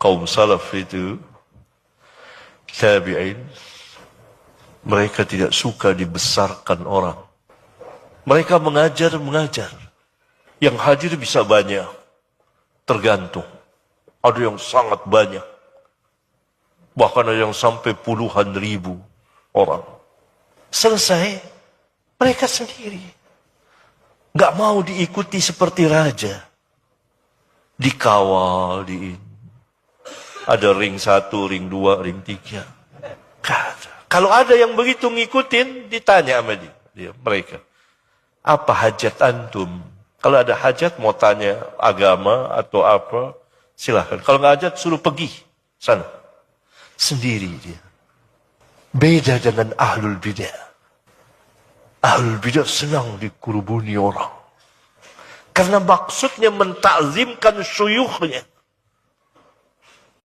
kaum salaf itu, tabi'in, mereka tidak suka dibesarkan orang. Mereka mengajar. Yang hadir bisa banyak. Tergantung. Ada yang sangat banyak. Bahkan ada yang sampai puluhan ribu orang. Selesai, mereka sendiri. Nggak mau diikuti seperti raja. Dikawal, ada ring 1, ring 2, ring 3. Kalau ada yang begitu ngikutin, ditanya sama mereka. Apa hajat antum? Kalau ada hajat mau tanya agama atau apa, silahkan. Kalau nggak hajat, suruh pergi sana. Sendiri dia. Beda dengan ahlul bidah. Ahlul bidah senang dikurubuni orang. Karena maksudnya mentakzimkan syuyukhnya.